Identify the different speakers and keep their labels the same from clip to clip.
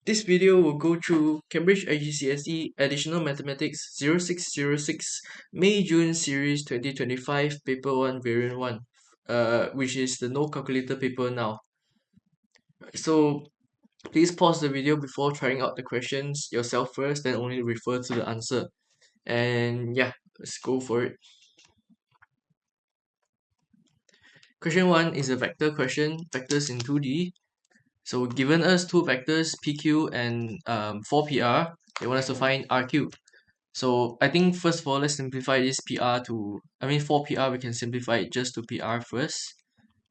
Speaker 1: This video will go through Cambridge IGCSE Additional Mathematics 0606 May-June Series 2025 Paper 1 Variant 1, which is the no calculator paper now. So please pause the video before trying out the questions yourself first, then only refer to the answer. And yeah, let's go for it. Question 1 is a vector question, vectors in 2D. So given us two vectors, PQ and 4PR, they want us to find RQ. So I think first of all, let's simplify this PR to, 4PR, we can simplify it just to PR first.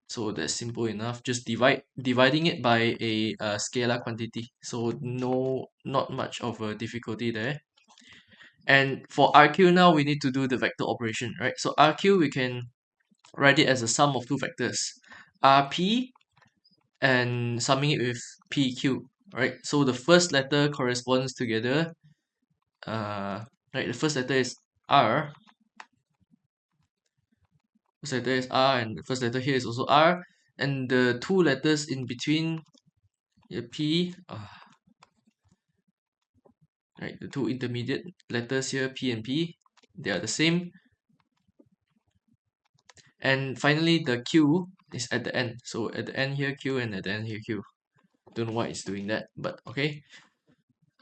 Speaker 1: So that's simple enough. Just dividing it by a scalar quantity. So not much of a difficulty there. And for RQ now, we need to do the vector operation, right? So RQ, we can write it as a sum of two vectors, RP and summing it with PQ, right? So the first letter corresponds together. Right, the first letter is R. First letter is R, and the first letter here is also R, and the two letters in between, P. Right, the two intermediate letters here, P and P, they are the same. And finally, the Q is at the end. So at the end here, Q, and at the end here, Q. Don't know why it's doing that, but okay.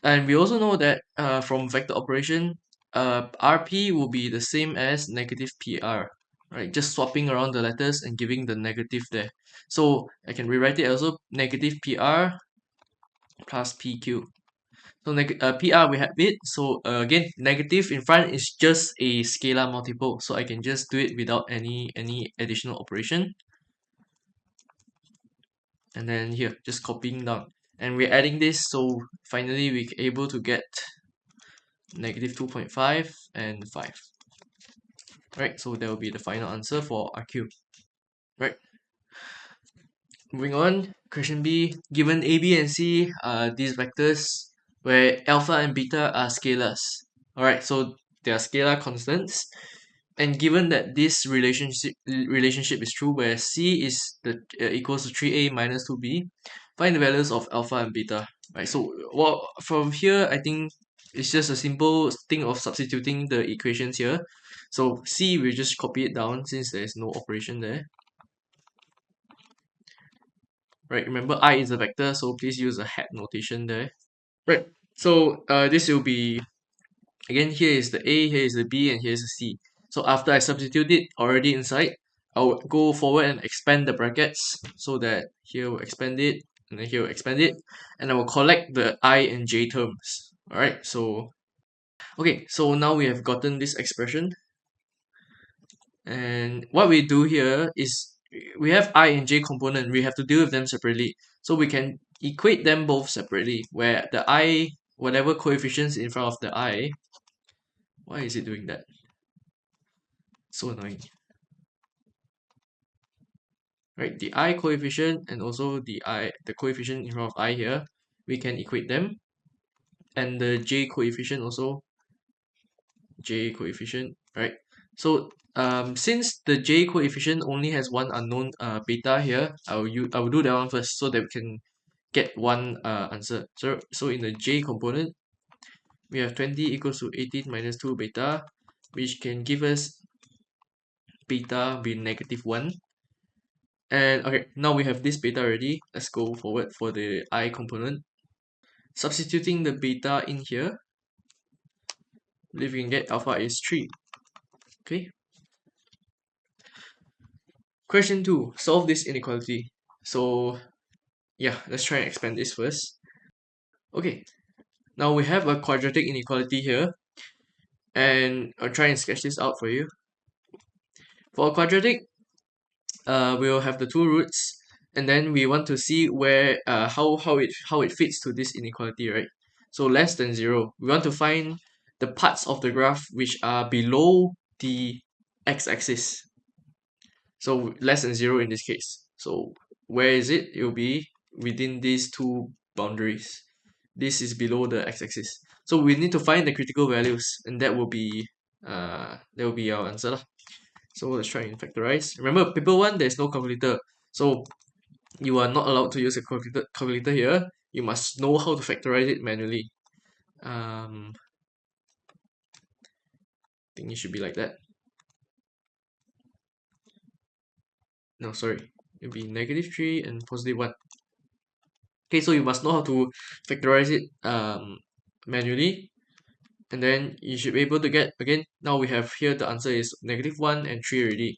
Speaker 1: And we also know that from vector operation, RP will be the same as negative PR, right? Just swapping around the letters and giving the negative there. So I can rewrite it also negative PR plus PQ. So PR we have it. So again, negative in front is just a scalar multiple. So I can just do it without any additional operation. And then here, just copying down. And we're adding this, so finally we're able to get negative 2.5 and 5. Right, so that will be the final answer for RQ. Right. Moving on, question B. Given A, B, and C are these vectors where alpha and beta are scalars. Alright, so they are scalar constants. And given that this relationship is true, where C is equals to 3A minus 2B, find the values of alpha and beta. Right. So from here, I think it's just a simple thing of substituting the equations here. So C, we just copy it down since there's no operation there. Right. Remember, I is a vector, so please use a hat notation there. Right. So this will be, again, here is the A, here is the B, and here's the C. So after I substitute it already inside, I'll go forward and expand the brackets so that here we'll expand it, and then here we'll expand it, and I will collect the I and J terms. Alright, so okay, so now we have gotten this expression. And what we do here is we have I and J component, we have to deal with them separately. So we can equate them both separately, where the I, whatever coefficients in front of the I, why is it doing that? So annoying. Right, the I coefficient and also the coefficient in front of I here, we can equate them. And the J coefficient also, J coefficient, right? So since the J coefficient only has one unknown beta here, I will do that one first so that we can get one answer. So in the J component, we have 20 equals to 18 minus 2 beta, which can give us beta be negative 1. And okay, now we have this beta already. Let's go forward for the I component. Substituting the beta in here, if we can get alpha is 3. Okay. Question 2. Solve this inequality. So yeah, let's try and expand this first. Okay. Now we have a quadratic inequality here. And I'll try and sketch this out for you. For a quadratic, we'll have the two roots, and then we want to see where how it fits to this inequality, right? So less than 0, we want to find the parts of the graph which are below the x-axis. So less than 0 in this case. So where is it? It will be within these two boundaries. This is below the x-axis. So we need to find the critical values, and that will be our answer lah. So let's try and factorize. Remember, paper 1, there's no calculator. So you are not allowed to use a calculator here. You must know how to factorize it manually. I think it should be like that. No, sorry. It'll be -3 and +1. Okay, so you must know how to factorize it manually. And then you should be able to get, again, now we have here the answer is -1 and 3 already.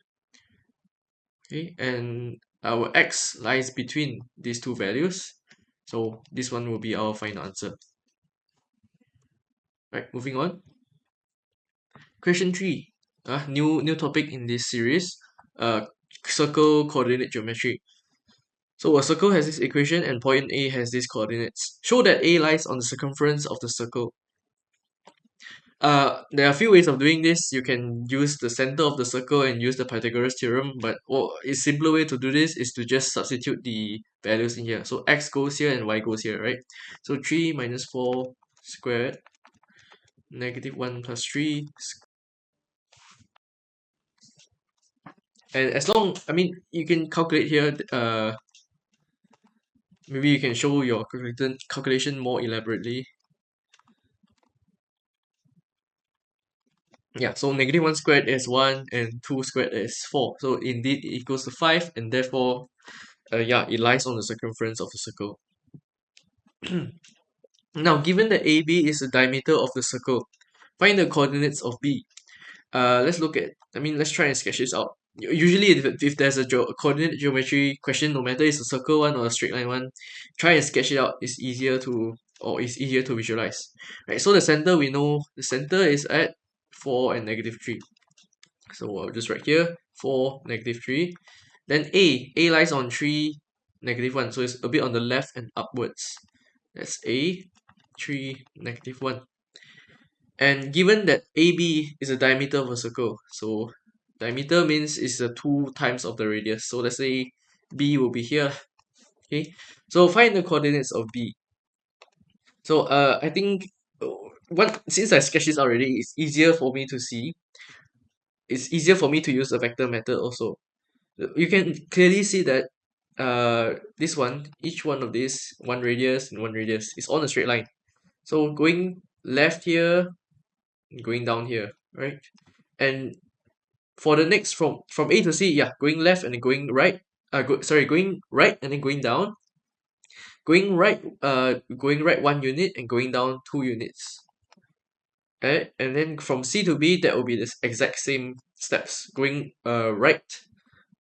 Speaker 1: Okay, and our x lies between these two values. So this one will be our final answer. Right, moving on. Question 3. New topic in this series. Circle coordinate geometry. So a circle has this equation and point A has these coordinates. Show that A lies on the circumference of the circle. There are a few ways of doing this. You can use the center of the circle and use the Pythagoras theorem, but a simpler way to do this is to just substitute the values in here. So x goes here and y goes here, right? So 3 minus 4 squared, -1 plus 3. And as long, I mean, you can calculate here, maybe you can show your calculation more elaborately. Yeah, so -1 squared is 1 and 2 squared is 4. So indeed it equals to 5, and therefore, yeah, it lies on the circumference of the circle. Now, given that AB is the diameter of the circle, find the coordinates of B. Let's look at, let's try and sketch this out. Usually, if there's a coordinate geometry question, no matter it's a circle one or a straight line one, try and sketch it out. It's easier to visualize. Right, so the center, we know the center is at 4 and -3. So I'll just write here 4, -3. Then A lies on 3, -1. So it's a bit on the left and upwards. That's A, 3, -1. And given that AB is the diameter of a circle, so diameter means it's the 2 times of the radius. So let's say B will be here. Okay, so find the coordinates of B. So I think since I sketched this already, it's easier for me to see. It's easier for me to use the vector method also. You can clearly see that this one, each one of these, one radius and one radius, is on a straight line. So going left here, going down here, right? And for the next from A to C, yeah, going left and then going right. Going right and then going down. Going right 1 unit and going down 2 units. Right? And then from C to B, that will be the exact same steps. Going right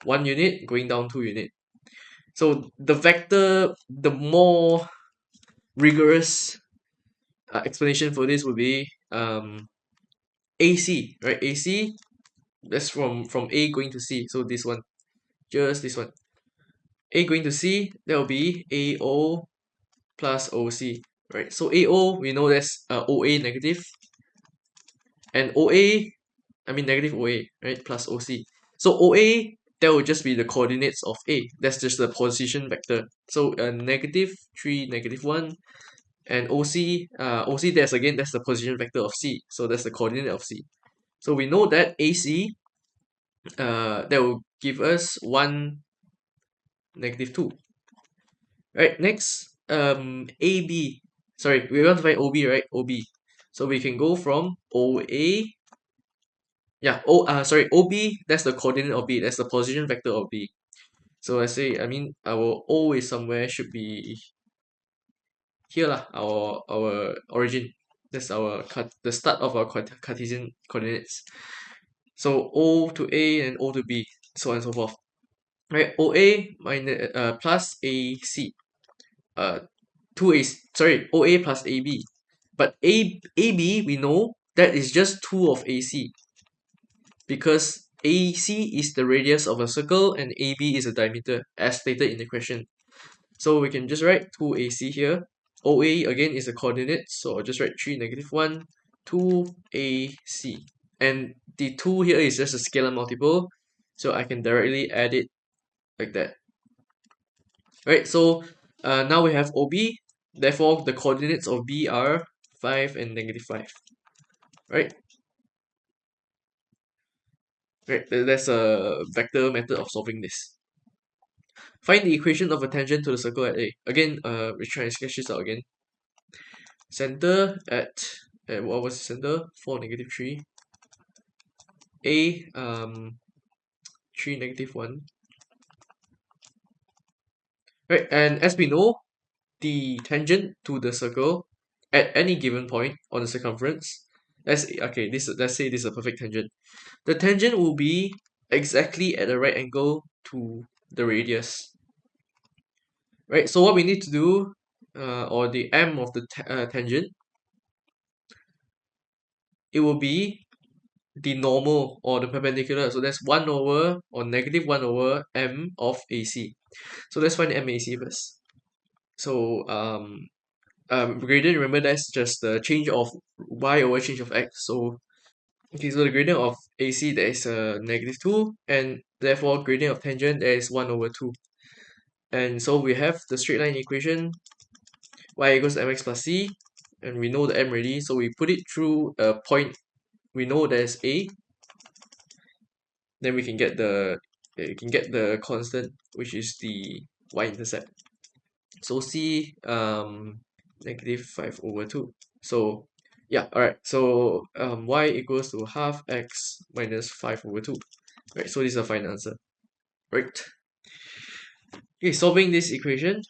Speaker 1: 1 unit, going down 2 unit. So the more rigorous explanation for this would be AC, right? AC, that's from A going to C. So this one, just this one. A going to C, that will be AO plus OC, right? So AO, we know that's OA negative, and OA, negative OA, right? Plus OC. So OA, that will just be the coordinates of A. That's just the position vector. So -3, -1, and OC, that's the position vector of C. So that's the coordinate of C. So we know that AC, that will give us 1, -2. Right, next, AB. Sorry, we want to find OB, right? OB. So we can go from OA. Yeah, OB, that's the coordinate of B. That's the position vector of B. So let's say, our O is somewhere, should be here lah, our origin. That's the start of our Cartesian coordinates. So O to A and O to B, so on and so forth. Right, OA minus plus AC. 2A, plus AB. But AB, we know that is just 2 of AC, because AC is the radius of a circle and AB is the diameter, as stated in the question. So we can just write 2AC here. OA again is the coordinate, so I'll just write 3, -1, 2AC. And the 2 here is just a scalar multiple, so I can directly add it like that. Right, so now we have OB, therefore the coordinates of B are 5 and -5. Right? Right, that's a vector method of solving this. Find the equation of a tangent to the circle at A. Again, we try and sketch this out again. Center at what was the center? 4, -3. A 3, -1. Right, and as we know, the tangent to the circle at any given point on the circumference. Let's say this is a perfect tangent. The tangent will be exactly at a right angle to the radius. Right, so what we need to do, or the m of the tangent, it will be the normal or the perpendicular. So that's 1 over or -1 over m of AC. So let's find MAC first. So gradient, remember that's just the change of y over change of x. So okay, so the gradient of AC there is a -2, and therefore gradient of tangent there is 1 over 2. And so we have the straight line equation y equals mx plus c, and we know the m already, so we put it through a point we know there's A, then we can get the constant, which is the y-intercept. So C -5 over 2. So yeah, alright. So y equals to half x minus 5 over 2. Right, so this is a final answer. Right. Okay, solving this equation.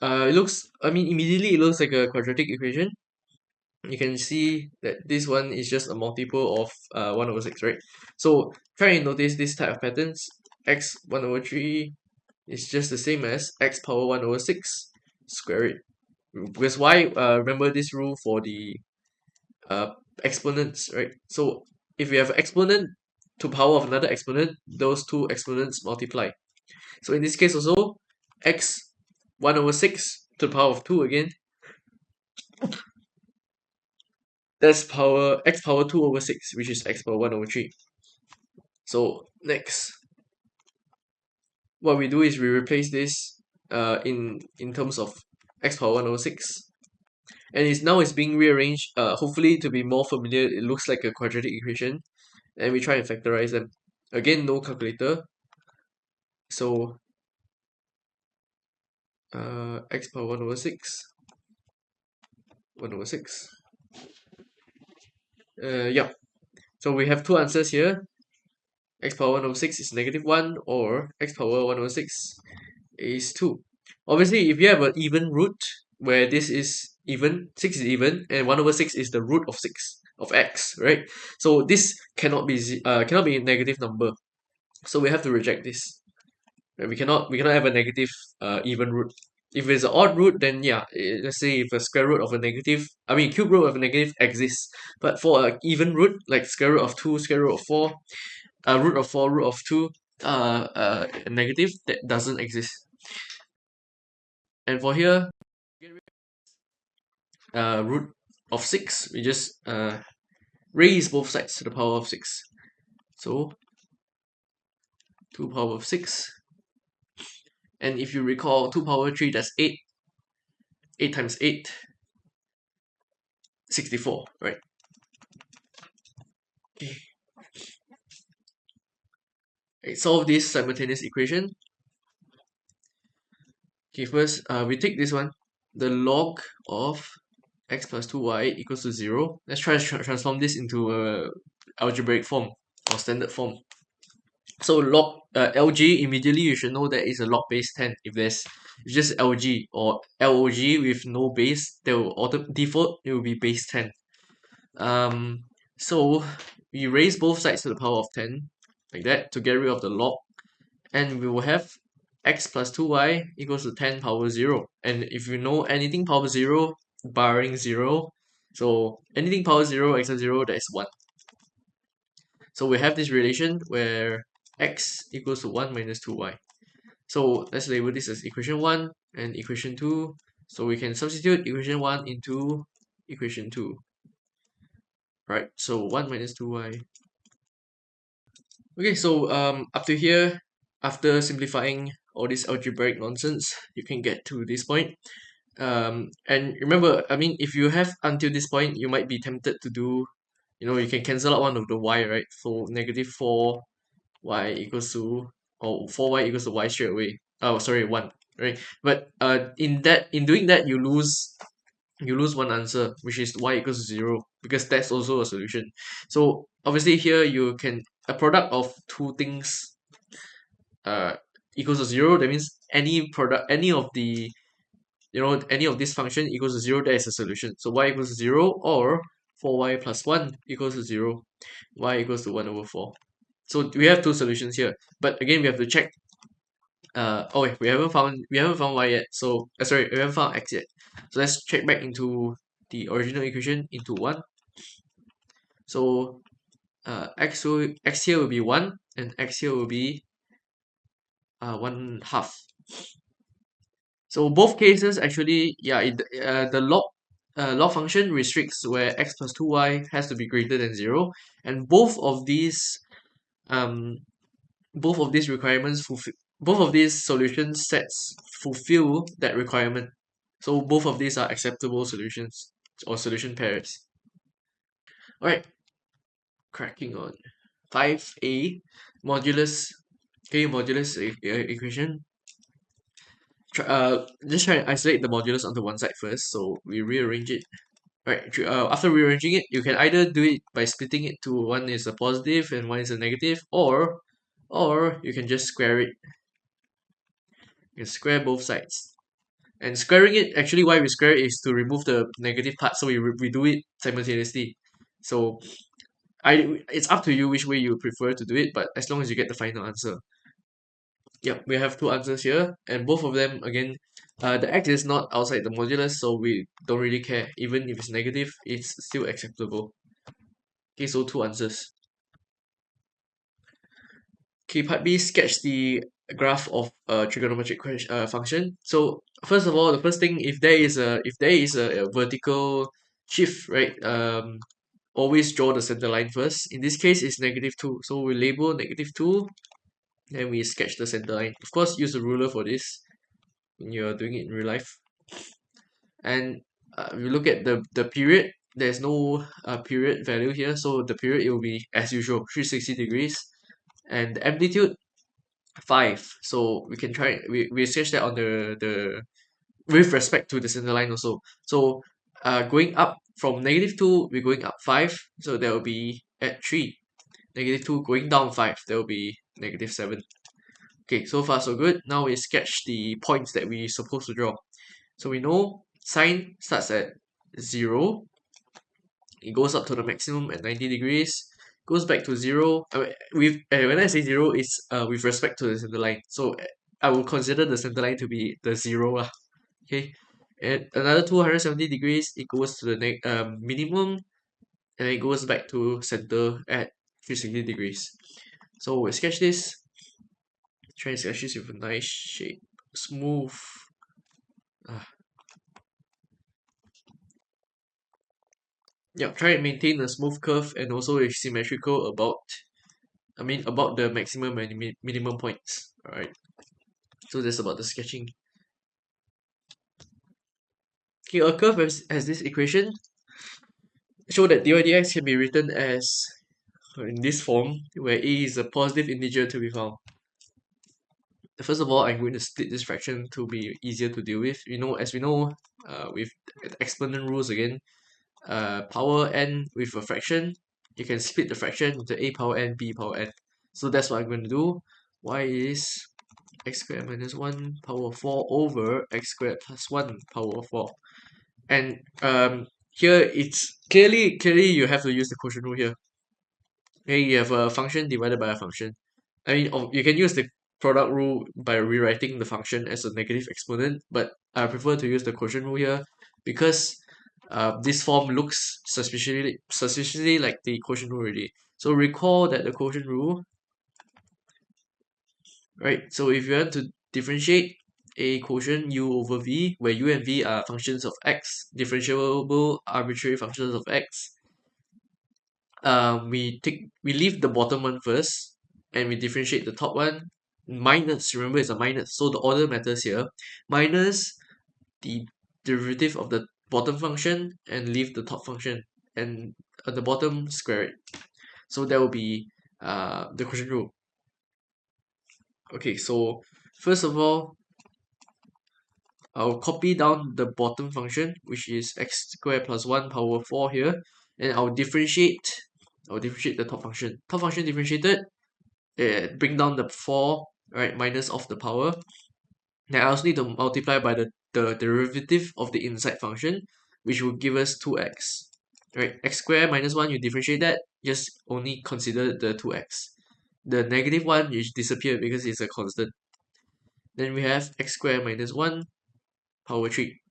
Speaker 1: Immediately it looks like a quadratic equation. You can see that this one is just a multiple of 1 over 6, right? So try and notice this type of patterns. X 1 over 3 is just the same as x power 1 over 6 square it. Because why? Remember this rule for the uh, exponents, right? So if you have an exponent to power of another exponent, those two exponents multiply. So in this case also, x 1 over 6 to the power of 2 again, that's x power 2 over 6, which is x power 1 over 3. So next, what we do is we replace this in terms of x power 1 over 6. And it's being rearranged, hopefully to be more familiar. It looks like a quadratic equation, and we try and factorize them. Again, no calculator. So x power 1 over 6. 1 over 6. Yeah. So we have two answers here. X power 1 over 6 is -1, or x power 1 over 6 is 2. Obviously, if you have an even root where this is even, 6 is even, and 1 over 6 is the root of 6 of x, right? So this cannot be a negative number. So we have to reject this. Right? We cannot have a negative even root. If it's an odd root, then yeah, let's say if a square root of a negative, cube root of a negative exists. But for an even root, like square root of 2, square root of 4, root of 4, root of 2, a negative, that doesn't exist. And for here, root of 6, we just raise both sides to the power of 6. So 2 power of 6. And if you recall, 2 power 3, that's 8. 8 times 8, 64, right? Okay. Solve this simultaneous equation. Okay, first, we take this one. The log of x plus 2y equals to 0. Let's try to transform this into a algebraic form or standard form. So log LG, immediately you should know that is a log base 10. If there's just LG or LOG with no base, they will default it will be base 10. So we raise both sides to the power of 10 like that to get rid of the log, and we will have x plus 2y equals to 10 power 0. And if you know anything power 0 barring 0, so anything power 0 except 0, that is 1. So we have this relation where x equals to 1 minus 2y. So let's label this as equation 1 and equation 2. So we can substitute equation 1 into equation 2. Right, so 1 minus 2y. Okay, so up to here, after simplifying all this algebraic nonsense, you can get to this point. And remember, if you have until this point, you might be tempted to do, you can cancel out one of the y, right? So -4y equals to or 4y equals to y straight away. Oh, sorry, 1, right? But in doing that, you lose one answer, which is y equals to 0, because that's also a solution. So obviously here you can, a product of two things uh equals to 0. That means any product, any of the, any of this function equals to 0, that is a solution. So y equals to 0, or 4y plus 1 equals to 0, y equals to 1 over 4. So we have two solutions here, but again we have to check. Oh wait, we haven't found y yet. So sorry, we haven't found x yet. So let's check back into the original equation into 1. So x here will be 1, and x here will be 1/2. So both cases actually, yeah, the log function restricts where x plus 2y has to be greater than 0, and um both of these requirements fulfill, both of these solution sets fulfill that requirement. So both of these are acceptable solutions or solution pairs. All right, cracking on 5a, modulus. Okay, modulus equation. Just try and isolate the modulus onto one side first. So we rearrange it. Right. After rearranging it, you can either do it by splitting it to one is a positive and one is a negative, or you can just square it. You can square both sides. And squaring it, actually, why we square it is to remove the negative part, so we do it simultaneously. So it's up to you which way you prefer to do it, but as long as you get the final answer. Yep, we have two answers here, and both of them, again, the x is not outside the modulus, so we don't really care. Even if it's negative, it's still acceptable. Okay, so two answers. Okay, part B, sketch the graph of a trigonometric function. So first of all, the first thing, if there is a vertical shift, right? Always draw the center line first. In this case, it's -2. So we label -2, then we sketch the center line. Of course, use a ruler for this when you're doing it in real life. And we look at the period. There's no period value here, so the period, it will be as usual 360 degrees, and the amplitude 5. So we can try, we sketch that on the with respect to the center line also. So going up from -2, we're going up 5, so that will be at 3. -2 going down 5, that will be -7. Okay, so far so good. Now we sketch the points that we supposed to draw. So we know sine starts at 0, it goes up to the maximum at 90 degrees, goes back to 0. When I say 0, it's with respect to the center line. So I will consider the center line to be the 0 lah. Okay, at another 270 degrees, it goes to the minimum, and it goes back to center at 360 degrees. So we sketch this. Try and sketch this with a nice shape, smooth. Ah. Yeah, try and maintain a smooth curve and also a symmetrical about the maximum and minimum points. Alright, so that's about the sketching. Okay, a curve has this equation. Show that dy dx can be written as in this form, where a is a positive integer to be found. First of all, I'm going to split this fraction to be easier to deal with. As we know, with exponent rules again, power n with a fraction, you can split the fraction into a power n, b power n. So that's what I'm going to do. Y is x squared minus 1 power 4 over x squared plus 1 power 4. And here it's clearly you have to use the quotient rule here. Okay, you have a function divided by a function. I mean, you can use the product rule by rewriting the function as a negative exponent, but I prefer to use the quotient rule here because this form looks suspiciously like the quotient rule already. So recall that the quotient rule, right? So if you want to differentiate a quotient u over v, where u and v are functions of x, differentiable arbitrary functions of x, we leave the bottom one first, and we differentiate the top one. Minus, remember, it's a minus, so the order matters here. Minus the derivative of the bottom function and leave the top function, and at the bottom square it. So that will be the quotient rule. Okay, so first of all, I'll copy down the bottom function, which is x squared plus 1 power 4 here, and I'll differentiate the top function. Top function differentiated, bring down the 4, right, minus of the power. Then I also need to multiply by the derivative of the inside function, which will give us 2x. Right, x squared minus 1, you differentiate that, just only consider the 2x. The negative 1 you disappear because it's a constant. Then we have x squared minus 1 power 3.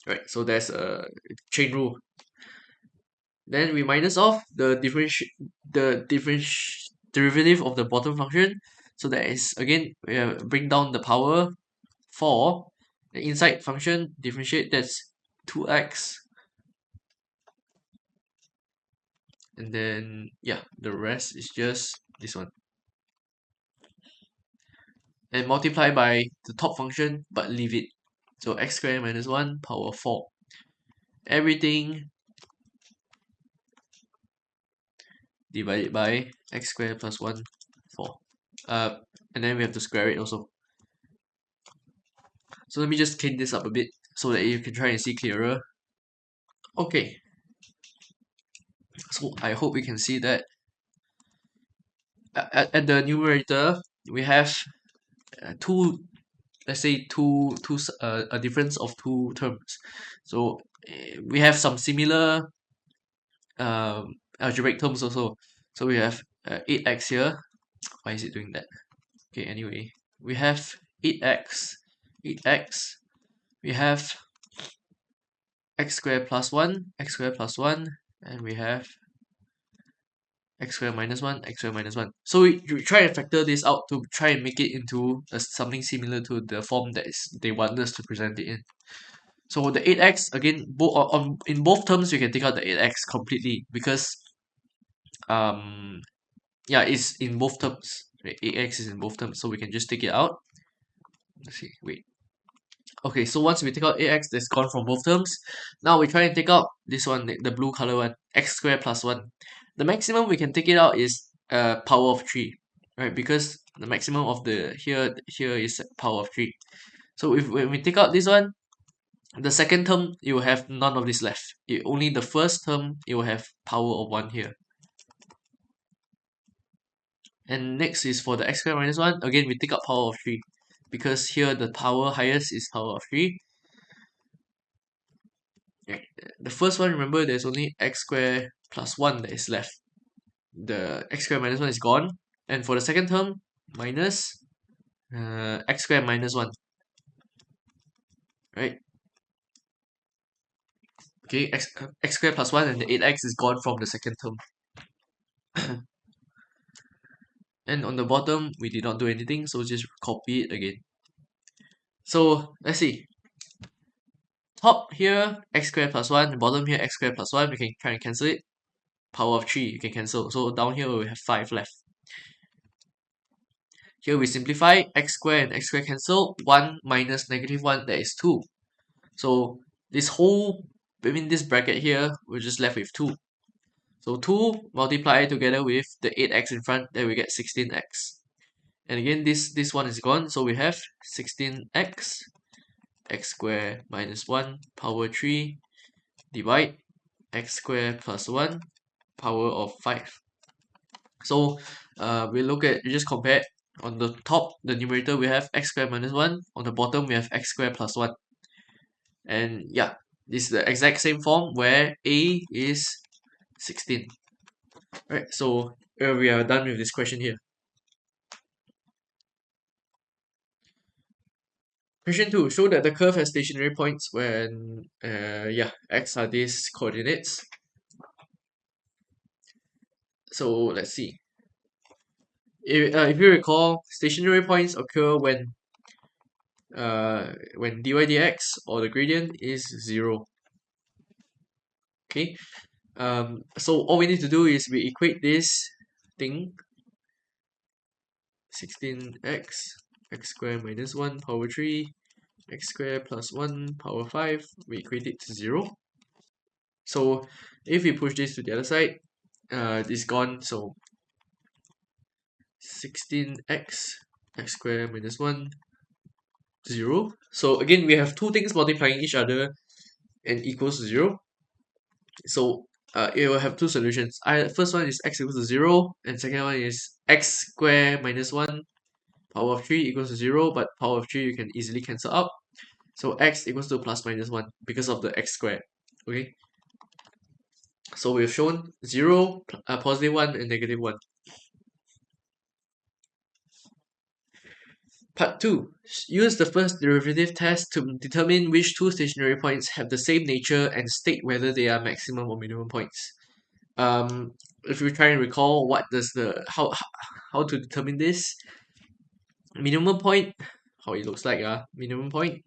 Speaker 1: Right, so that's a chain rule. Then we minus off the derivative of the bottom function. So that is again we bring down the power 4. The inside function differentiate, that's 2x, and then yeah, the rest is just this one. And multiply by the top function, but leave it. So x squared minus 1 power 4. Everything divided by x squared plus 1, 4. And then we have to square it also. So let me just clean this up a bit so that you can try and see clearer. Okay, so I hope you can see that at the numerator we have two, let's say a difference of two terms. So we have some similar algebraic terms also. So we have 8x here. Why is it doing that? Okay, anyway, we have 8x, we have x squared plus 1, x squared plus 1, and we have x squared minus 1, x squared minus 1. So you try and factor this out to try and make it into something similar to the form that they want us to present it in. So the 8x, again, in both terms, you can take out the 8x completely because, um, yeah, it's in both terms. Right? 8x is in both terms, so we can just take it out. Let's see, wait. Okay, so once we take out ax, that's gone from both terms. Now we try and take out this one, the blue color one, x squared plus 1. The maximum we can take it out is power of 3, right? Because the maximum of the here is power of 3. So if when we take out this one, the second term you will have none of this left. Only the first term you will have power of 1 here. And next is for the x squared minus 1. Again, we take out power of 3 because here the power highest is power of 3. The first one, remember, there's only x squared plus 1 that is left. The x squared minus 1 is gone. And for the second term, minus x squared minus 1. Right? Okay, x squared plus 1 and the 8x is gone from the second term. And on the bottom, we did not do anything, so just copy it again. So let's see. Top here, x squared plus 1. Bottom here, x squared plus 1. We can try and cancel it. Power of 3, you can cancel. So down here, we have 5 left. Here we simplify, x squared and x squared cancel. 1 minus negative 1, that is 2. So this this bracket here, we're just left with 2. So 2 multiplied together with the 8x in front, then we get 16x. And again, this one is gone, so we have 16x, x squared minus 1 power 3, divide x squared plus 1 power of 5. So we just compare. On the top, the numerator, we have x squared minus 1. On the bottom, we have x squared plus 1. And yeah, this is the exact same form where a is 16. Right, so we are done with this question here. Question 2. Show that the curve has stationary points when x are these coordinates. So let's see. If you recall, stationary points occur when dy dx, or the gradient, is 0. Okay. So all we need to do is we equate this thing, 16x, x squared minus 1 power 3, x squared plus 1 power 5, we equate it to 0. So if we push this to the other side, this is gone, so 16x x squared minus 1, 0. So again, we have two things multiplying each other and equals to 0. So it will have two solutions. First one is x equals to 0, and second one is x squared minus 1 power of 3 equals to 0, but power of 3 you can easily cancel out. So x equals to plus minus 1 because of the x squared. Okay, so we've shown 0, positive 1, and negative 1. Part 2. Use the first derivative test to determine which two stationary points have the same nature and state whether they are maximum or minimum points. If we try and recall what does the how to determine this, minimum point, how it looks like, minimum point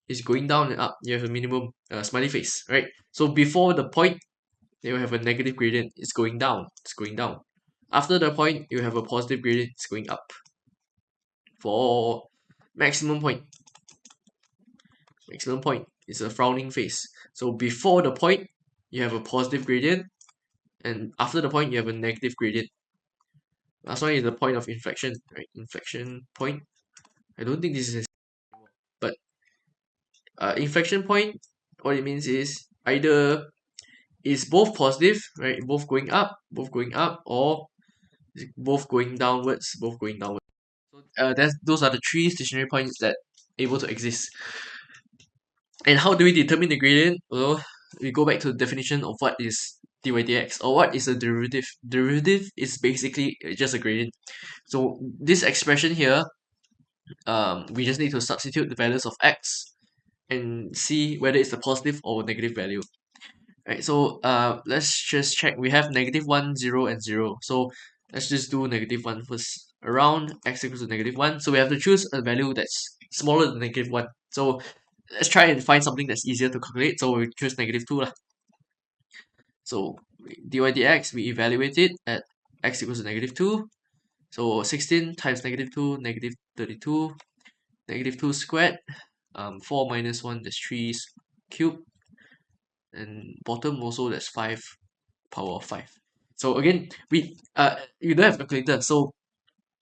Speaker 1: is going down and up. You have a minimum smiley face, right? So before the point, you have a negative gradient. It's going down. It's going down. After the point, you have a positive gradient. It's going up. For maximum point, maximum point is a frowning face. So before the point, you have a positive gradient, and after the point, you have a negative gradient. Last one is the point of inflection, right? Inflection point. I don't think this is, but inflection point, what it means is either is both positive, right? Both going up, or both going downwards, both going downwards. So those are the three stationary points that able to exist. And how do we determine the gradient? Well, we go back to the definition of what is dy dx, or what is a derivative. Derivative is basically just a gradient. So this expression here, we just need to substitute the values of x and see whether it's a positive or negative value. Right, so let's just check. We have negative 1, 0, and 0. So let's just do negative 1 first. Around x equals to negative 1. So we have to choose a value that's smaller than negative 1. So let's try and find something that's easier to calculate. So we choose negative 2 lah. So dy dx, we evaluate it at x equals to negative 2. So 16 times negative 2, negative 32. Negative 2 squared. 4 minus 1, that's 3 cubed. And bottom also, that's 5 power of 5. So again, you don't have calculator, so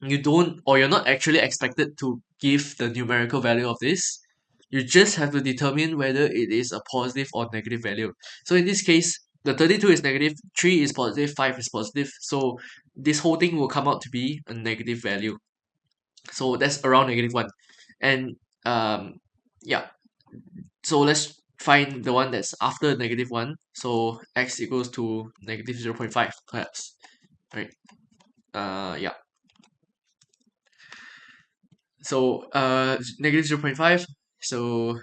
Speaker 1: you don't, or you're not actually expected to give the numerical value of this. You just have to determine whether it is a positive or negative value. So in this case, the 32 is negative, 3 is positive, 5 is positive. So this whole thing will come out to be a negative value. So that's around negative 1. And yeah, so let's find the one that's after negative 1. So x equals to negative 0.5 perhaps, right? Yeah. So negative 0.5, so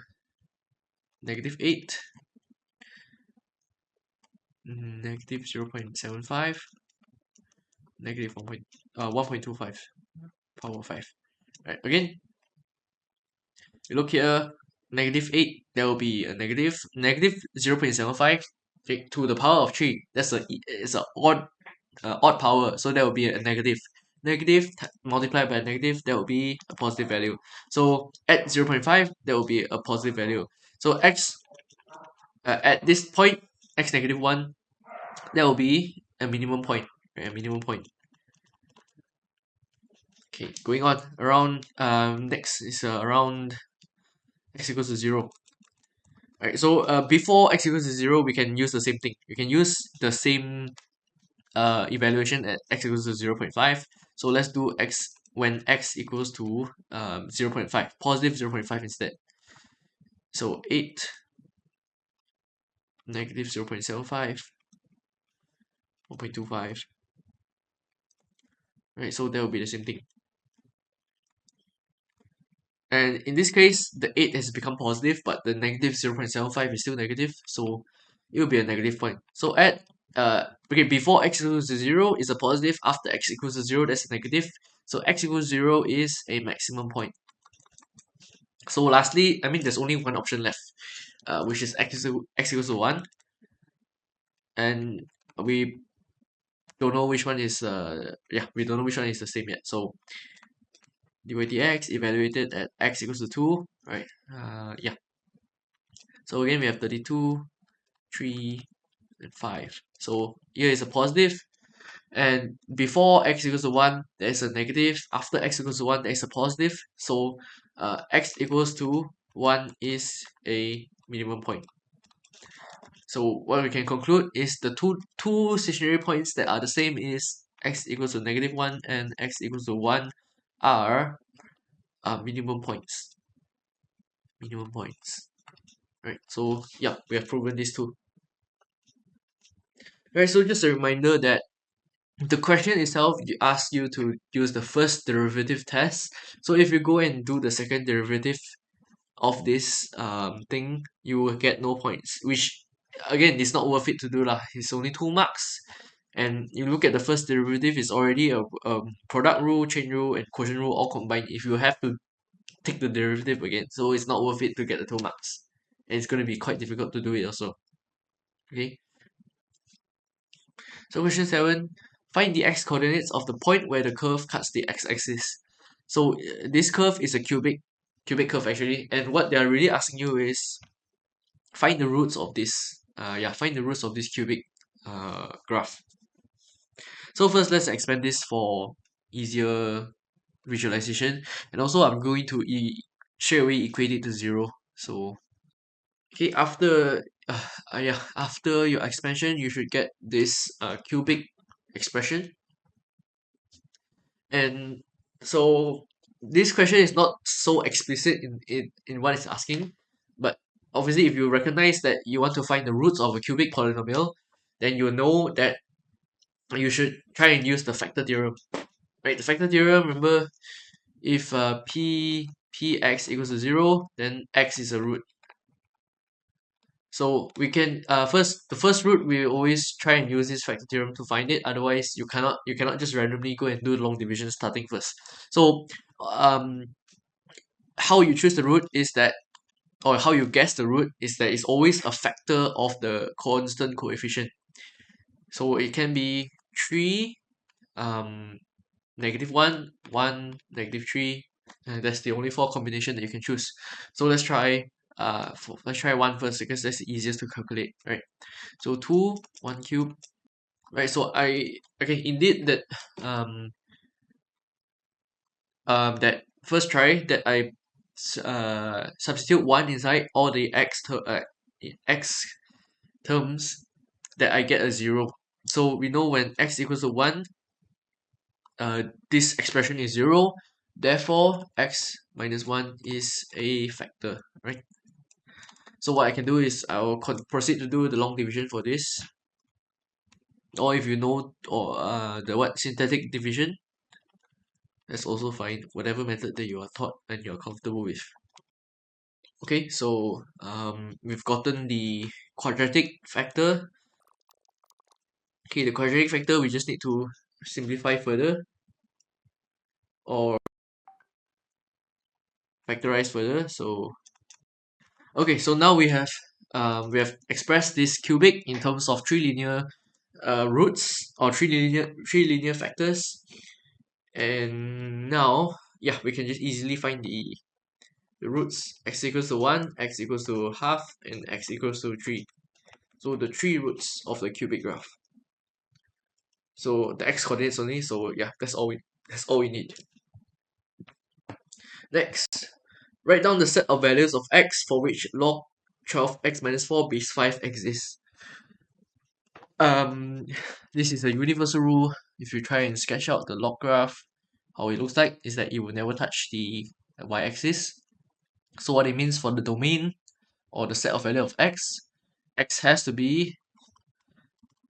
Speaker 1: negative 8, negative 0.75, negative 1.25 power of 5. Right, again, you look here, negative 8, there will be a negative 0.75, okay, to the power of 3. It's a odd power, so that will be a negative. Negative multiplied by negative, that will be a positive value. So at 0.5, that will be a positive value. So x at this point, x negative 1, that will be a minimum point, right? A minimum point. Okay, going on around, next is around x equals to 0. Alright, so before x equals to 0, we can use the same thing. You can use the same evaluation at x equals to 0.5. So let's do x when x equals to 0.5, positive 0.5 instead. So 8, negative 0.75, 1.25. Right, so that will be the same thing. And in this case, the 8 has become positive, but the negative 0.75 is still negative, so it will be a negative point. So at okay, before x equals to 0 is a positive, after x equals to 0, that's a negative. So x equals 0 is a maximum point. So lastly, I mean, there's only one option left, which is x equals to 1. And we don't know which one is, we don't know which one is the same yet. So dy dx evaluated at x equals to 2, right? Yeah. So again, we have 32, 3, and 5. So here is a positive. And before x equals to 1, there is a negative. After x equals to 1, there is a positive. So x equals to 1 is a minimum point. So what we can conclude is the two stationary points that are the same is x equals to -1 and x equals to 1 are minimum points. Minimum points. Right. So yeah, we have proven these two. Right. So just a reminder that the question itself asks you to use the first derivative test. So if you go and do the second derivative of this thing, you will get no points, which again is not worth it to do lah. It's only 2 marks. And you look at the first derivative, it's already a product rule, chain rule, and quotient rule all combined. If you have to take the derivative again, so it's not worth it to get the 2 marks. And it's going to be quite difficult to do it also. Okay. So question 7, find the x coordinates of the point where the curve cuts the x-axis. So this curve is a cubic curve actually, and what they are really asking you is find the roots of this. Find the roots of this cubic graph. So first, let's expand this for easier visualization, and also I'm going to straight away equate it to 0. So okay, after your expansion, you should get this cubic expression. And so this question is not so explicit in what it's asking, but obviously if you recognize that you want to find the roots of a cubic polynomial, then you know that you should try and use the factor theorem. Right, the factor theorem, remember, if px equals to 0, then x is a root. So we can the first root we always try and use this factor theorem to find it. Otherwise, you cannot just randomly go and do the long division starting first. So how you choose the root is that, or how you guess the root is that it's always a factor of the constant coefficient. So it can be 3, -1, 1, -3, and that's the only 4 combination that you can choose. So let's try let's try 1 first because that's the easiest to calculate, right? So 2, 1 cube, right? So okay, indeed that first try that I substitute 1 inside all the x terms, that I get a 0. So we know when x equals to 1, this expression is 0. Therefore, x minus 1 is a factor, right? So what I can do is I will proceed to do the long division for this. Or if you know, or the synthetic division, that's also fine. Whatever method that you are taught and you're comfortable with. Okay, so we've gotten the quadratic factor. Okay, the quadratic factor we just need to simplify further or factorize further. So okay, so now we have expressed this cubic in terms of 3 linear roots, or 3 linear factors, and now we can just easily find the roots. X equals to 1, x equals to half, and x equals to 3. So the 3 roots of the cubic graph. So the x coordinates only. So yeah, that's all we need. Next, write down the set of values of x for which log 12x minus 4 base 5 exists. This is a universal rule. If you try and sketch out the log graph, how it looks like is that it will never touch the y-axis. So what it means for the domain or the set of value of x has to be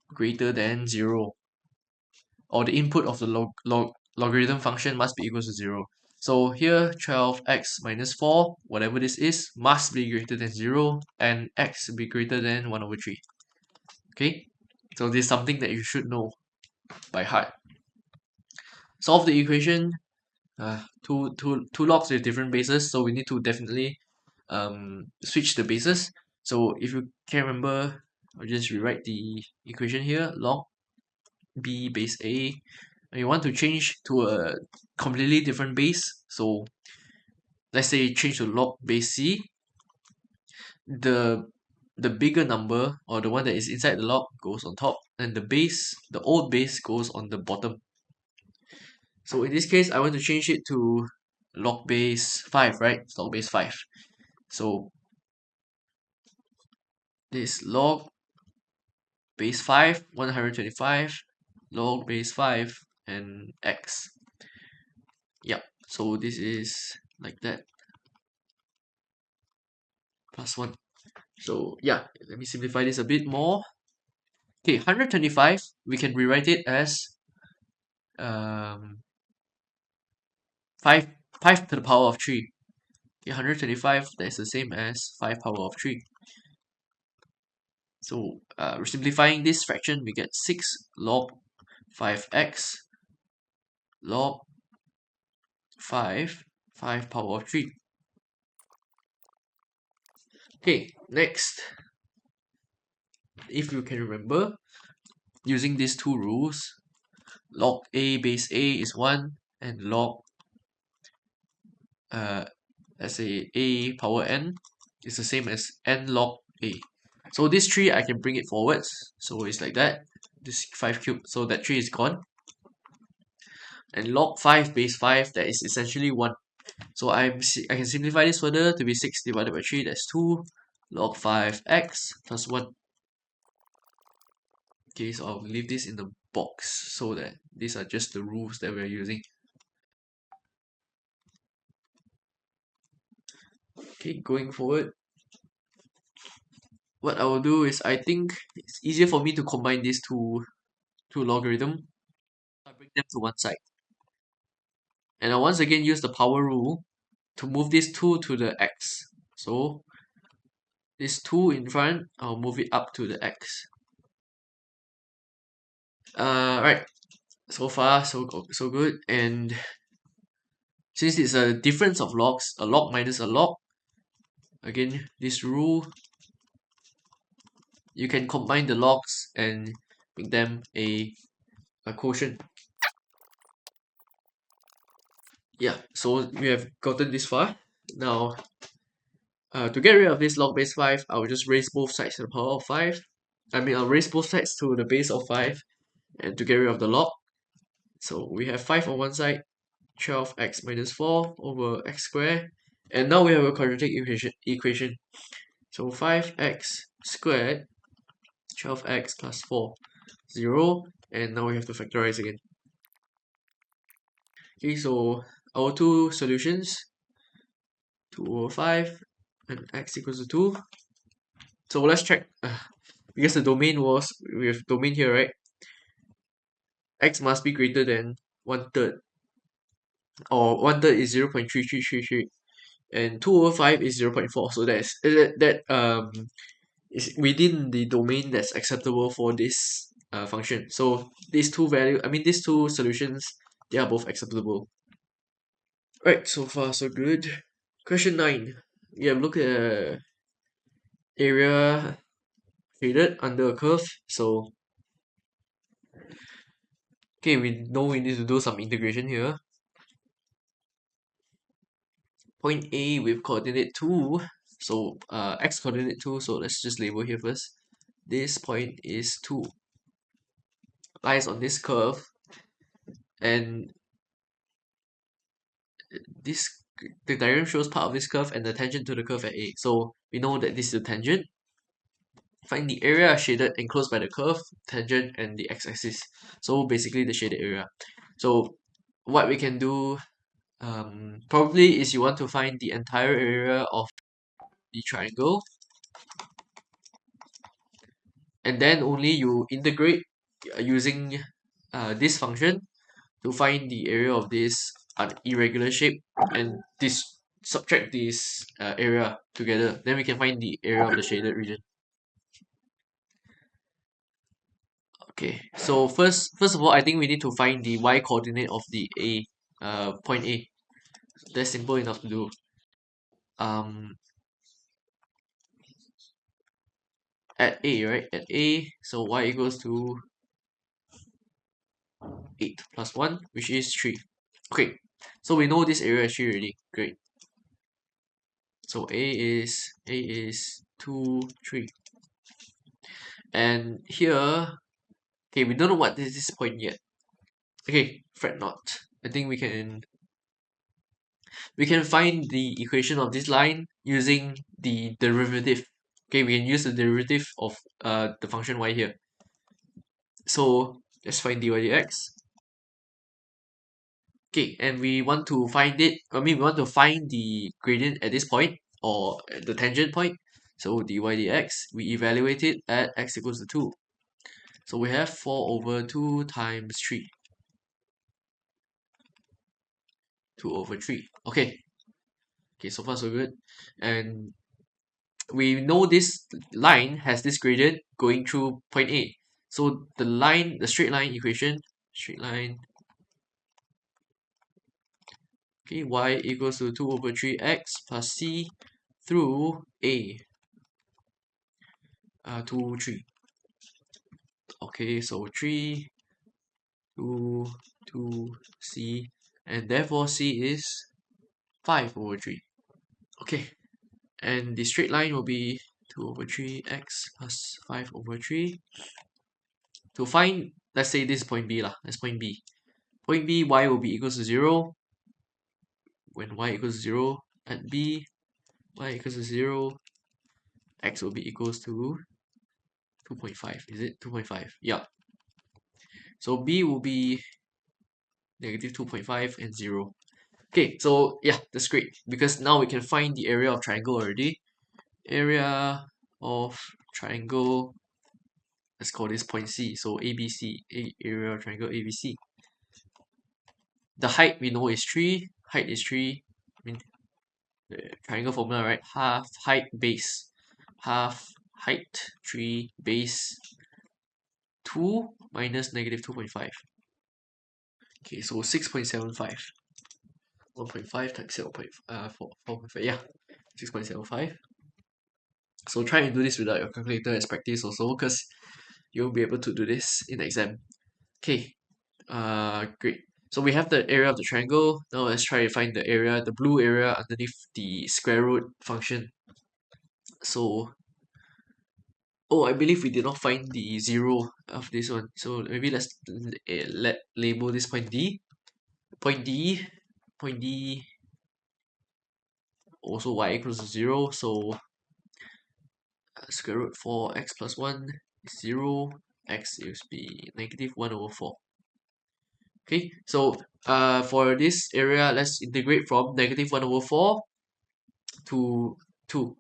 Speaker 1: greater than 0, or the input of the logarithm function must be equal to 0. So here 12x minus 4, whatever this is, must be greater than 0, and x be greater than 1 over 3. Okay, so this is something that you should know by heart. Solve the equation. Two logs with different bases, so we need to definitely switch the bases. So if you can remember, I'll just rewrite the equation here. Log b base a, and you want to change to a completely different base. So let's say change to log base c. The bigger number, or the one that is inside the log, goes on top, and the old base goes on the bottom. So in this case, I want to change it to log base 5, right? It's log base 5. So this log base 5, 125, log base 5, and x. Yep, so this is like that, plus 1. So yeah, let me simplify this a bit more. Okay, 125, we can rewrite it as 5, 5 to the power of 3. Okay, 125, that's the same as 5 power of 3. So simplifying this fraction, we get 6 log 5x log 5, 5 power of 3. Okay, next, if you can remember, using these two rules, log a base a is 1, and log, let's say a power n is the same as n log a. So this 3, I can bring it forwards, so it's like that, this 5 cubed, so that 3 is gone. And log 5 base 5, that is essentially 1. So I can simplify this further to be 6 divided by 3, that's 2 log 5x plus 1. Okay, so I'll leave this in the box so that these are just the rules that we're using. Okay, going forward, what I will do is, I think it's easier for me to combine these two logarithm. I bring them to one side. And I once again use the power rule to move this 2 to the x. So this 2 in front, I'll move it up to the x. Right. So far, so good. And since it's a difference of logs, a log minus a log, again, this rule, you can combine the logs and make them a quotient. Yeah, so we have gotten this far. Now, to get rid of this log base 5, I will just raise both sides to the power of 5. I'll raise both sides to the base of 5, and to get rid of the log. So we have 5 on one side, 12x minus 4 over x squared. And now we have a quadratic equation. So 5x squared, 12x plus 4, 0. And now we have to factorize again. Okay, so our two solutions, 2 over 5 and x equals to 2. So let's check. Because the domain we have domain here, right? X must be greater than 1/3. Or 1/3 is 0.3333. And 2 over 5 is 0.4. So that is within the domain that's acceptable for this function. So these these two solutions, they are both acceptable. Right, so far so good. Question 9. We have looked at area shaded under a curve. So okay, we know we need to do some integration here. Point A with coordinate 2. So x coordinate 2, so let's just label here first. This point is 2. Lies on this curve, and this the diagram shows part of this curve and the tangent to the curve at A. So we know that this is the tangent. Find the area shaded enclosed by the curve, tangent, and the x-axis. So basically the shaded area. So what we can do probably is you want to find the entire area of the triangle, and then only you integrate using this function to find the area of this irregular shape, and this subtract this area together, then we can find the area of the shaded region. Okay, so first of all, I think we need to find the y coordinate of the point A. That's simple enough to do. At A, right? At A, so y equals to 8 plus 1, which is 3. Okay, so we know this area is 3 already. Great. So A is 2, 3. And here, Okay, we don't know what is this point yet. Okay, fret not. I think we can find the equation of this line using the derivative. Okay, we can use the derivative of the function y here. So let's find dy dx. Okay, and we want to find it, we want to find the gradient at this point, or at the tangent point. So dy dx, we evaluate it at x equals to 2. So we have 4 over 2 times 3. 2 over 3. Okay, so far so good. And we know this line has this gradient going through point A. So the straight line equation, straight line, okay, y equals to 2 over 3x plus c through A, 2, 3. Okay, so 3, 2, 2, c, and therefore c is 5 over 3. Okay, and the straight line will be 2 over 3x plus 5 over 3. To find, let's say this is point B lah, that's point B. Point B, y will be equals to 0. When y equals to 0 at B, y equals to 0, x will be equals to 2.5. Is it 2.5? Yeah. So B will be negative 2.5 and 0. Okay, so yeah, that's great, because now we can find the area of triangle already. Area of triangle, let's call this point C. So ABC, area of triangle ABC. The height we know is 3. Height is 3. I mean, the triangle formula, right? Half height base. Half height 3 base 2 minus negative 2.5. Okay, so 6.75. 1.5 times 4.5. Yeah, 6.75. So try and do this without your calculator as practice also, because you'll be able to do this in the exam. Okay, great. So we have the area of the triangle. Now let's try to find the area, the blue area underneath the square root function. So, oh, I believe we did not find the 0 of this one. So maybe let's label this point D. Point D, point D, also y equals to 0. So square root 4x plus 1 is 0. X is be negative 1 over 4. Okay, so for this area, let's integrate from negative 1 over 4 to 2.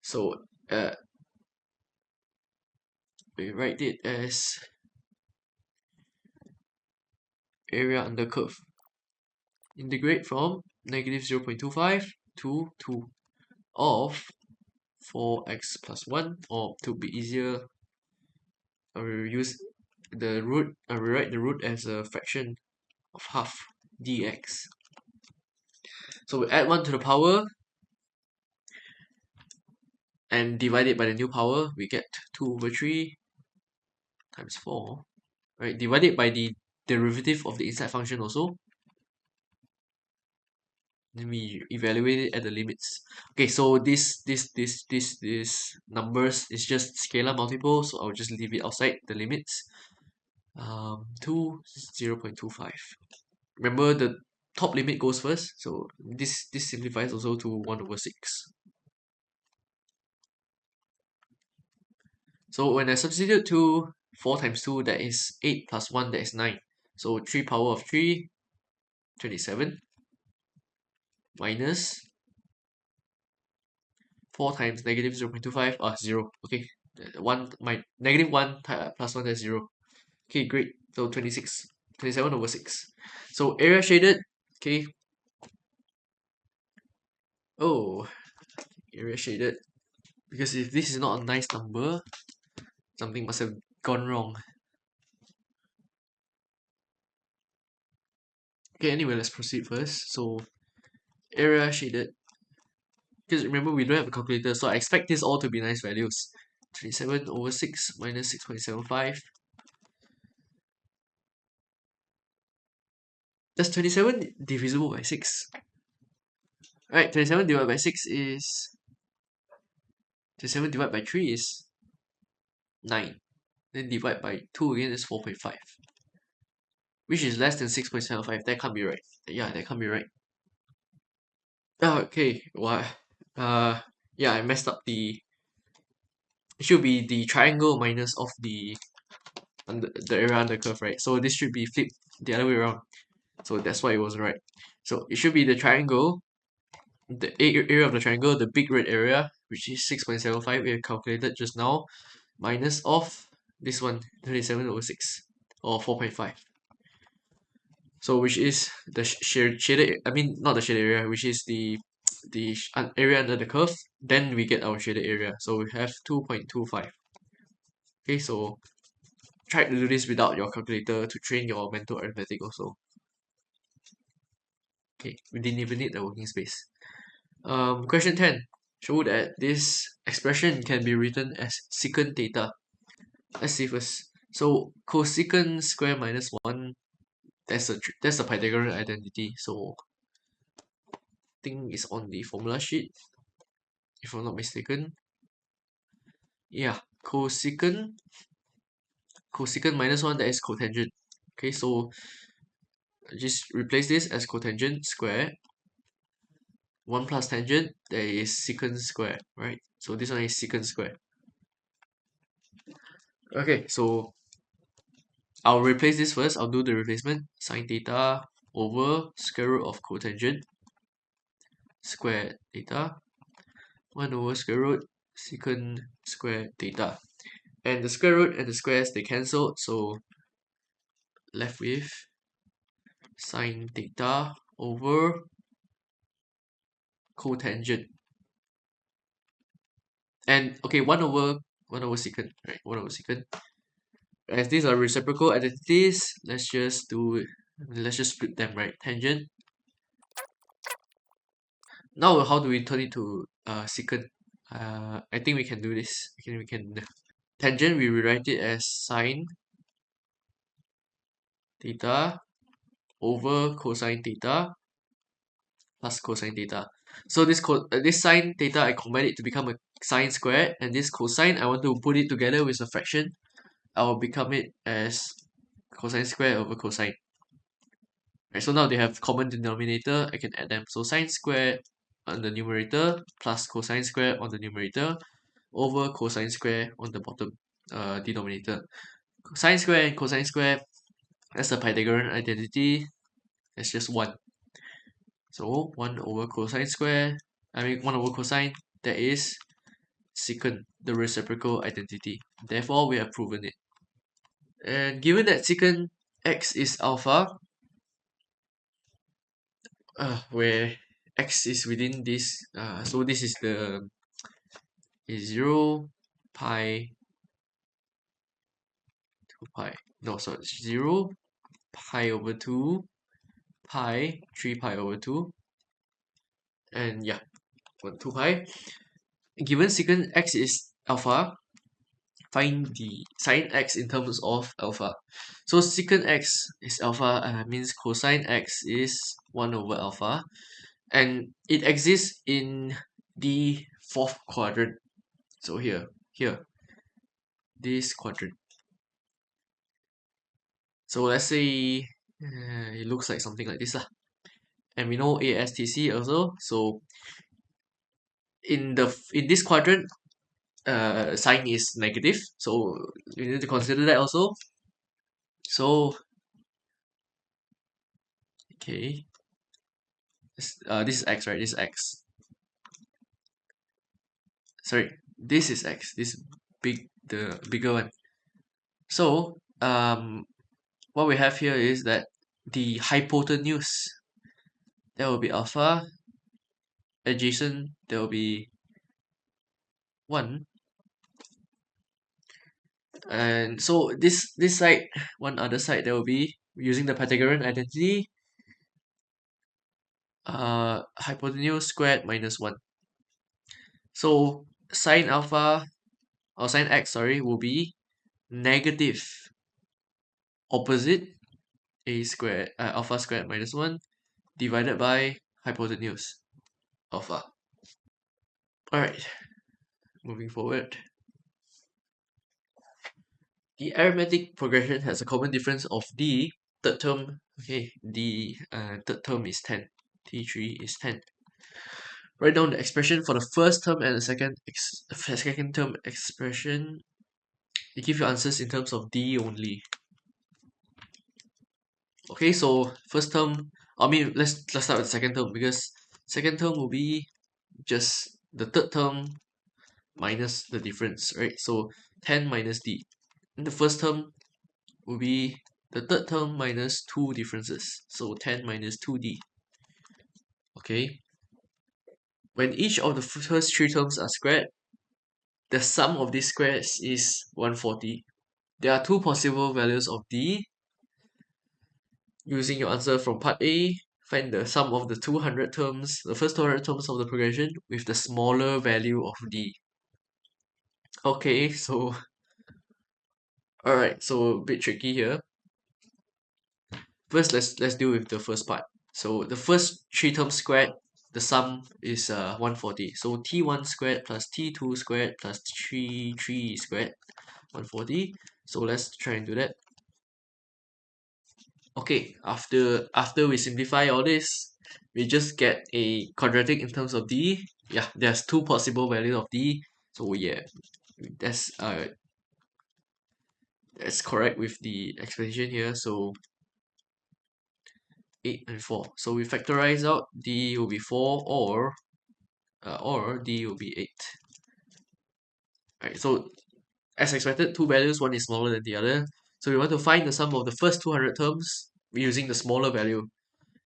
Speaker 1: So we write it as area under curve. Integrate from negative 0.25 to 2 of 4x plus 1, or to be easier, I will use the root, I will write the root as a fraction of half dx. So we add 1 to the power and divide it by the new power, we get 2 over 3 times 4, right? Divide it by the derivative of the inside function also. Then we evaluate it at the limits. Okay, so this numbers is just scalar multiple, so I'll just leave it outside the limits. 2, 0.25. Remember the top limit goes first, so this simplifies also to 1 over 6. So when I substitute 2, 4 times 2, that is 8 plus 1, that is 9. So 3 power of 3, 27, minus 4 times negative 0.25, 0. Okay, 1 plus 1, that's 0. Okay, great. So 27 over 6. So area shaded, okay. Oh, area shaded. Because if this is not a nice number, something must have gone wrong. Okay, anyway, let's proceed first. So area shaded. Because remember, we don't have a calculator, so I expect this all to be nice values. 27 over 6 minus 6.75. That's 27 divisible by 6. Right, 27 divided by 6 is 27 divided by 3 is 9. then divide by 2 again is 4.5, which is less than 6.75. That can't be right. Yeah, that can't be right. Okay, what? Yeah, I messed up the. It should be the triangle minus of the the area under curve, right? So this should be flipped the other way around. So that's why it wasn't right. So it should be the triangle, the area of the triangle, the big red area, which is 6.75 we have calculated just now, minus of this one, 37/6, or 4.5. So which is the shaded, I mean not the shaded area, which is the area under the curve, then we get our shaded area. So we have 2.25. Okay, so try to do this without your calculator to train your mental arithmetic also. Okay, we didn't even need the working space. Question 10. Show that this expression can be written as secant theta. Let's see first. So cosecant square minus 1, that's a Pythagorean identity. So I think it's on the formula sheet, if I'm not mistaken. Yeah, cosecant minus 1, that is cotangent. Okay, so just replace this as cotangent square. 1 plus tangent, that is secant square, right? So this one is secant square. Okay, so I'll replace this first. I'll do the replacement. Sine theta over square root of cotangent square theta 1 over square root secant square theta. And the square root and the squares, they cancel, so left with sine theta over cotangent. And okay, 1 over secant, right? 1 over secant. As these are reciprocal identities, let's just split them, right? Tangent. Now how do we turn it to secant? I think we can do this. We can tangent, we rewrite it as sine theta over cosine theta plus cosine theta. So this sine theta, I combine it to become a sine squared, and this cosine, I want to put it together with a fraction. I will become it as cosine squared over cosine. Right, so now they have common denominator, I can add them. So sine squared on the numerator plus cosine squared on the numerator over cosine squared on the bottom denominator. Sine squared and cosine squared, that's the Pythagorean identity. That's just 1. So 1 over cosine square, 1 over cosine, that is secant, the reciprocal identity. Therefore, we have proven it. And given that secant x is alpha, where x is within this, so this is the is 0, pi, 2 pi, no, so it's 0, pi over 2, pi, 3 pi over 2, and yeah, 2 pi. Given secant x is alpha, find the sine x in terms of alpha. So secant x is alpha, means cosine x is 1 over alpha, and it exists in the fourth quadrant. So here, this quadrant. So let's say it looks like something like this lah. And we know ASTC also. So in this quadrant, sign is negative. So you need to consider that also. So okay, this is x, right? This is x. Sorry, this is x. This the bigger one. So what we have here is that the hypotenuse, that will be alpha, adjacent, there will be 1, and so this side, one other side, there will be, using the Pythagorean identity, hypotenuse squared minus 1. So sine alpha, or sine x, sorry, will be negative opposite a squared, alpha squared minus 1 divided by hypotenuse alpha. Alright, moving forward. The arithmetic progression has a common difference of the third term. Okay, the third term is 10. T3 is 10. Write down the expression for the first term and the second term expression. You give your answers in terms of D only. Okay, so first term, I mean, let's start with the second term, because second term will be just the third term minus the difference, right? So 10 minus D. And the first term will be the third term minus two differences. So 10 minus 2D. Okay. When each of the first three terms are squared, the sum of these squares is 140. There are two possible values of D. Using your answer from part A, find the sum of the 200 terms, the first 200 terms of the progression with the smaller value of D. Okay, so alright, so a bit tricky here. First, let's deal with the first part. So the first three terms squared, the sum is 140. So t1 squared plus t2 squared plus t3 squared, 140. So let's try and do that. Okay, after we simplify all this, we just get a quadratic in terms of d. Yeah, there's two possible values of d. So yeah, that's uh that's correct with the explanation here. So 8 and 4. So we factorize out, d will be 4, or d will be 8. Right, so as expected, two values, one is smaller than the other. So we want to find the sum of the first 200 terms using the smaller value.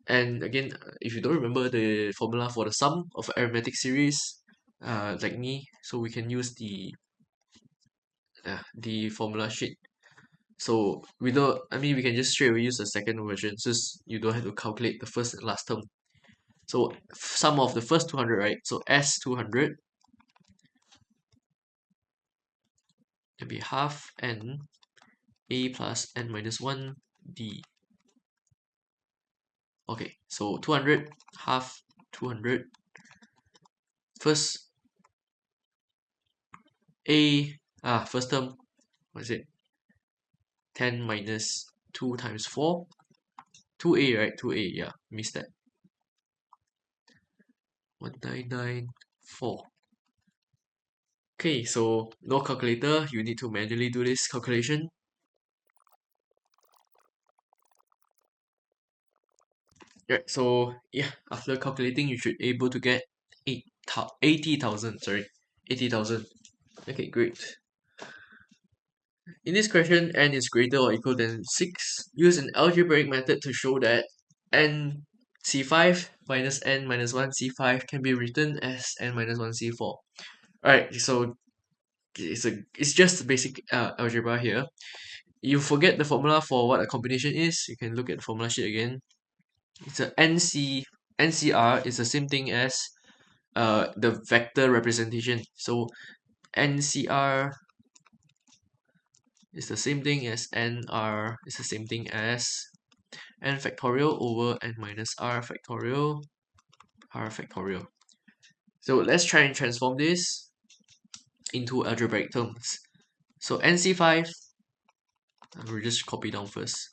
Speaker 1: And again, if you don't remember the formula for the sum of arithmetic series, like me, so we can use the formula sheet. So we don't, I mean, we can just straight away use the second version, since you don't have to calculate the first and last term. So sum of the first 200, right? So S 200 can be half n a plus n minus 1 d. Okay, so 200 half 200. First a first term, what is it? 10 minus 2 times 4. 2a, right? 2a, yeah, missed that. 1994. Okay, so no calculator, you need to manually do this calculation. Right, so yeah, after calculating, you should able to get 80,000, sorry, 80,000. Okay, great. In this question, n is greater or equal than 6. Use an algebraic method to show that n c5 minus n minus 1 c5 can be written as n minus 1 c4. Alright, so it's just basic algebra here. You forget the formula for what a combination is, you can look at the formula sheet again. It's a NCR is the same thing as the vector representation. So NCR is the same thing as NR is the same thing as n factorial over n minus r factorial, r factorial. So let's try and transform this into algebraic terms. So NC5, we'll just copy down first.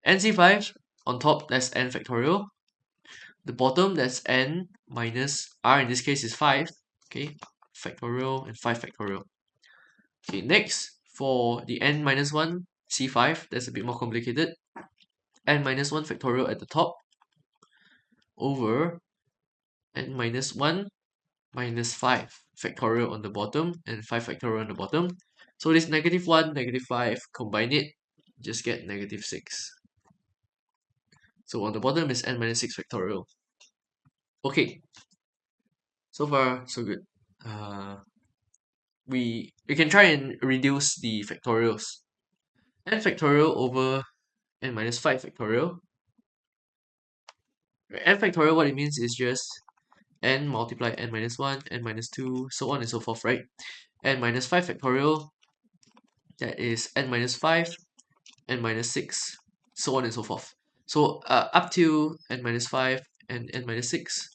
Speaker 1: NC5, on top that's n factorial. The bottom that's n minus r, in this case is 5. Okay, factorial and 5 factorial. Okay, next for the n minus 1 c5, that's a bit more complicated. N minus 1 factorial at the top over n minus 1 minus 5 factorial on the bottom and 5 factorial on the bottom. So this -1, -5, combine it, just get -6. So on the bottom is n minus 6 factorial. Okay, so far so good. We can try and reduce the factorials. N factorial over n minus 5 factorial. N factorial, what it means is just n multiply n minus 1, n minus 2, so on and so forth, right? N minus 5 factorial, that is n minus 5, n minus 6, so on and so forth. So up to n minus 5 and n minus 6,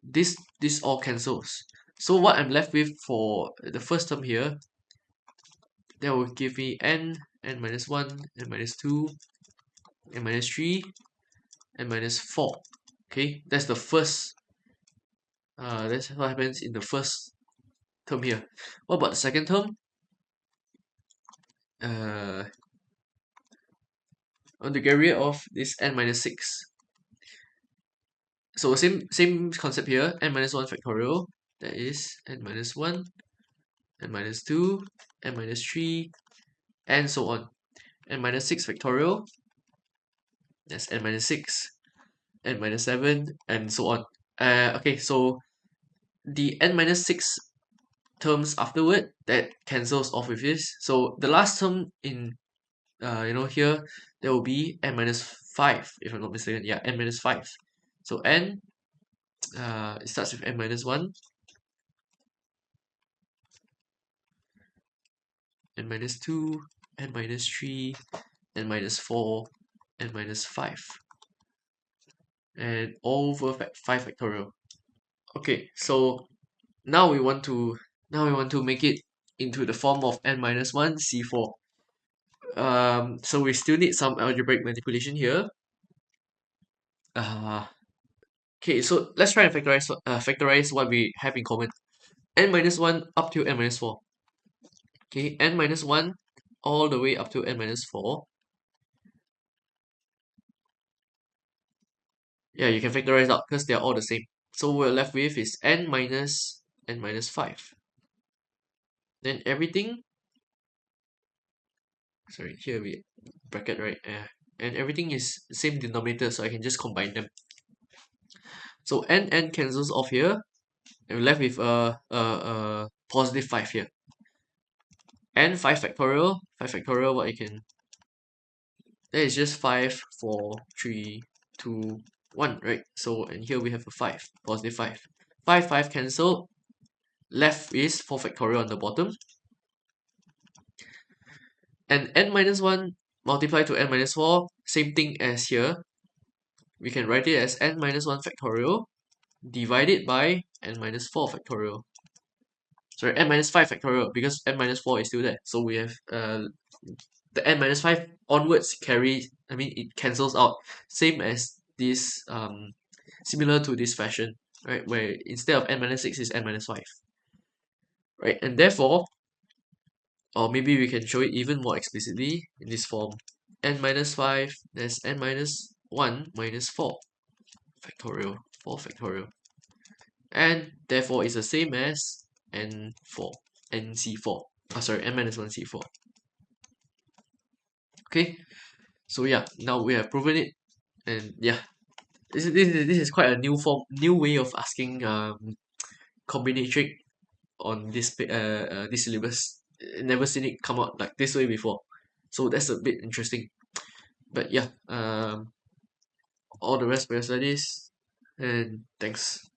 Speaker 1: this all cancels. So what I'm left with for the first term here that will give me n minus 1, n minus 2, n minus 3, n minus 4. Okay, that's the first, that's what happens in the first term here. What about the second term? I want to get rid of this n minus 6. So same concept here, n minus 1 factorial, that is n minus 1, n minus 2, n minus 3, and so on. N minus 6 factorial, that's n minus 6, n minus 7, and so on. Okay, so the n minus 6 terms afterward, that cancels off with this. So the last term in, here, there will be n minus 5, if I'm not mistaken. Yeah, n minus 5. So n, it starts with n minus 1, n minus 2, n minus 3, n minus 4, n minus 5, and all over 5 factorial. Okay, so now we want to make it into the form of n minus 1 c4. So we still need some algebraic manipulation here. Okay, so let's try and factorize what we have in common. N minus 1 up to n minus 4. Okay, n minus 1 all the way up to n minus 4. Yeah, you can factorize out because they're all the same. So what we're left with is n minus 5. Then everything, sorry, here we bracket, right? And everything is the same denominator, so I can just combine them. So n cancels off here, and we're left with a positive 5 here. And 5 factorial, what you can, that is just 5, 4, 3, 2, 1, right? So, and here we have a 5, positive 5. 5, 5 cancel, left is 4 factorial on the bottom. And n minus 1 multiplied to n minus 4, same thing as here. We can write it as n minus 1 factorial divided by n minus 4 factorial. Sorry, n minus 5 factorial, because n minus 4 is still there. So we have the n minus 5 onwards it cancels out. Same as this, similar to this fashion, right? Where instead of n minus 6 is n minus 5. Right, and therefore, or maybe we can show it even more explicitly in this form. N minus 5, there's n minus 1 minus 4 factorial, 4 factorial. And therefore it's the same as n4, nc4. Sorry, n minus 1 c4. Okay, so yeah, now we have proven it, and yeah, this is quite a new way of asking combinatoric on this syllabus. Never seen it come out like this way before, so that's a bit interesting. But yeah, all the best for your studies, and thanks.